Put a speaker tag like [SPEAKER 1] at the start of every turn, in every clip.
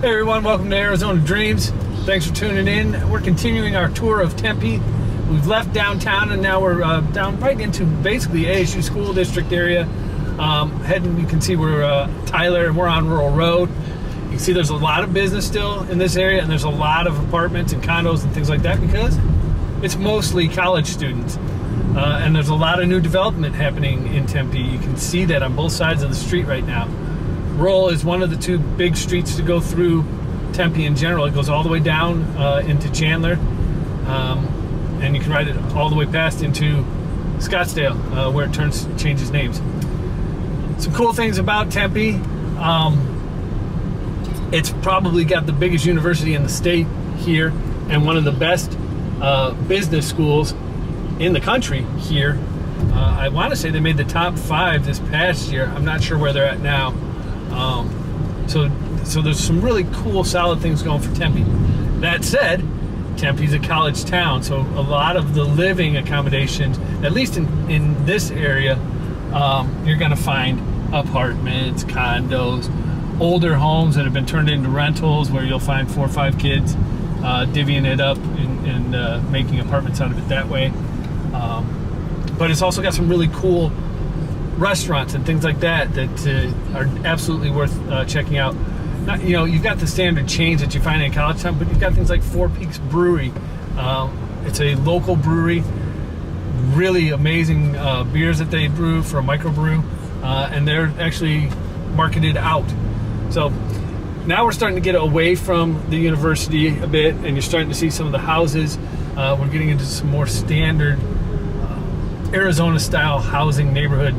[SPEAKER 1] Hey everyone, welcome to Arizona Dreams. Thanks for tuning in. We're continuing our tour of Tempe. We've left downtown and now we're down right into basically ASU School District area. Heading, you can see we're Tyler and we're on Rural Road. You can see there's a lot of business still in this area, and there's a lot of apartments and condos and things like that because it's mostly college students. And there's a lot of new development happening in Tempe. You can see that on both sides of the street right now. Rural is one of the two big streets to go through Tempe in general. It goes all the way down into Chandler, and you can ride it all the way past into Scottsdale, where it changes names. Some cool things about Tempe. It's probably got the biggest university in the state here, and one of the best business schools in the country here. I want to say they made the top 5 this past year. I'm not sure where they're at now. So there's some really cool, solid things going for Tempe. That said, Tempe's a college town, so a lot of the living accommodations, at least in this area, you're going to find apartments, condos, older homes that have been turned into rentals where you'll find 4 or 5 kids divvying it up and making apartments out of it that way. But it's also got some really cool restaurants and things like that are absolutely worth checking out. Not, you've got the standard chains that you find in college town, but you've got things like Four Peaks Brewery. It's a local brewery, really amazing beers that they brew for a microbrew, and they're actually marketed out. So now we're starting to get away from the university a bit, and you're starting to see some of the houses. We're getting into some more standard Arizona-style housing neighborhood,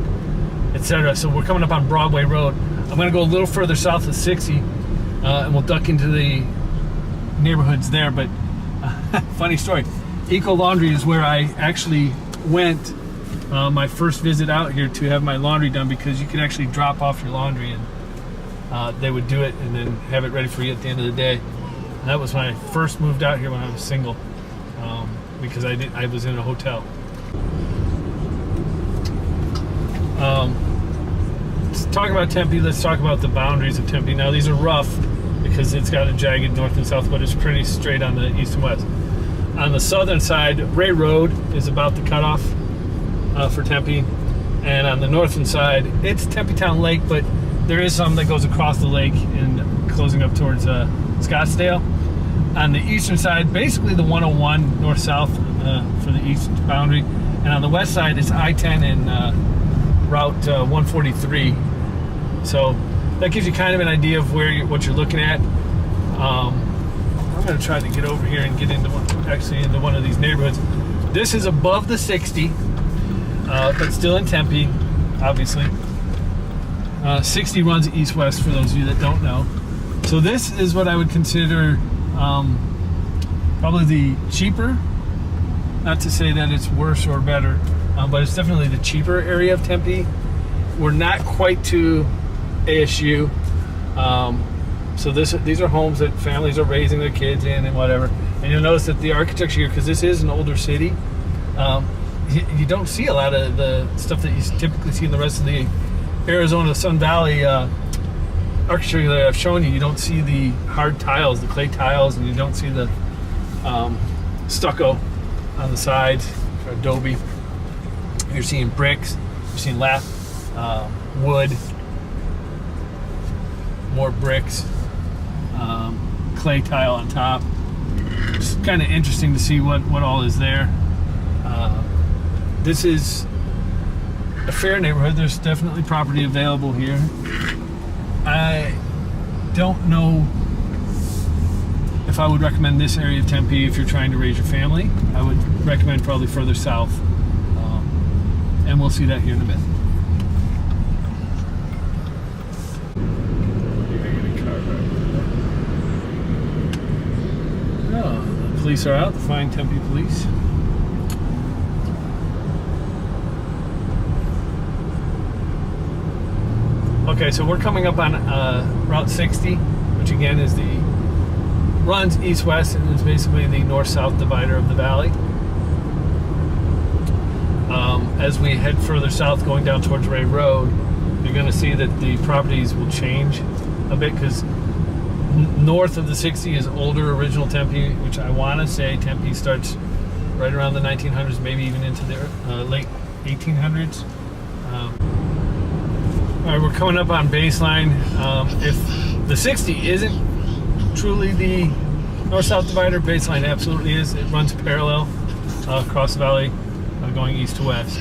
[SPEAKER 1] etc. So we're coming up on Broadway Road. I'm going to go a little further south of 60, and we'll duck into the neighborhoods there. But funny story, Eco Laundry is where I actually went my first visit out here to have my laundry done, because you could actually drop off your laundry and they would do it and then have it ready for you at the end of the day. And that was when I first moved out here when I was single, because I was in a hotel. Let's talk about Tempe. Let's talk about the boundaries of Tempe. Now, these are rough because it's got a jagged north and south, but it's pretty straight on the east and west. On the southern side, Ray Road is about the cutoff for Tempe, and on the northern side, it's Tempe Town Lake, but there is some that goes across the lake and closing up towards Scottsdale. On the eastern side, basically the 101 north-south for the east boundary, and on the west side, it's I-10 and Route 143. So that gives you kind of an idea of what you're looking at. I'm going to try to get over here and get into one of these neighborhoods. This is above the 60, but still in Tempe, obviously. 60 runs east-west for those of you that don't know. So this is what I would consider probably the cheaper, not to say that it's worse or better, but it's definitely the cheaper area of Tempe. We're not quite to ASU. So these are homes that families are raising their kids in and whatever. And you'll notice that the architecture here, because this is an older city, you don't see a lot of the stuff that you typically see in the rest of the Arizona Sun Valley architecture that I've shown you. You don't see the hard tiles, the clay tiles, and you don't see the stucco on the sides, or adobe. You're seeing bricks, you're seeing wood, more bricks, clay tile on top. It's kind of interesting to see what all is there. This is a fair neighborhood. There's definitely property available here. I don't know if I would recommend this area of Tempe if you're trying to raise your family. I would recommend probably further south, and we'll see that here in a bit. Oh, the police are out, the fine Tempe police. Okay, so we're coming up on Route 60, which again is runs east-west and is basically the north-south divider of the valley. As we head further south, going down towards Ray Road, you're going to see that the properties will change a bit, because North of the 60 is older original Tempe, which I want to say Tempe starts right around the 1900s, maybe even into the late 1800s. All right, we're coming up on baseline. If the 60 isn't truly the north-south divider, baseline absolutely is. It runs parallel across the valley, going east to west.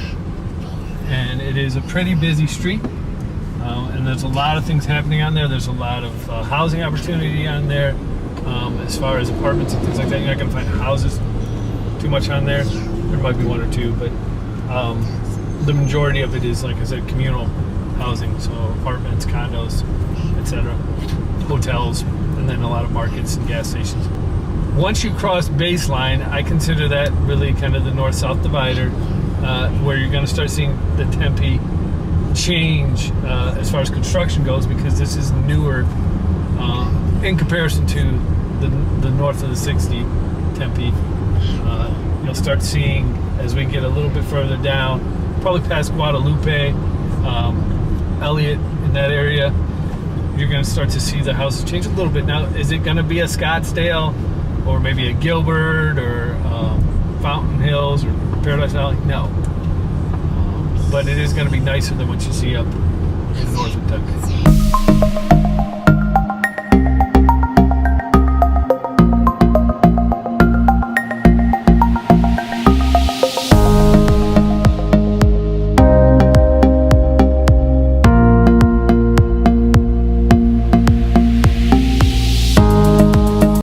[SPEAKER 1] And it is a pretty busy street. And there's a lot of things happening on there. There's a lot of housing opportunity on there. As far as apartments and things like that, you're not going to find houses too much on there. There might be one or two, but the majority of it is, like I said, communal housing. So apartments, condos, etc., hotels, and then a lot of markets and gas stations. Once you cross baseline, I consider that really kind of the north-south divider, where you're going to start seeing the Tempe change as far as construction goes, because this is newer in comparison to the north of the 60 Tempe. You'll start seeing, as we get a little bit further down, probably past Guadalupe, Elliott, in that area, you're going to start to see the houses change a little bit. Now, is it going to be a Scottsdale or maybe a Gilbert or Fountain Hills or Paradise Valley? No. But it is going to be nicer than what you see up in north of Tempe.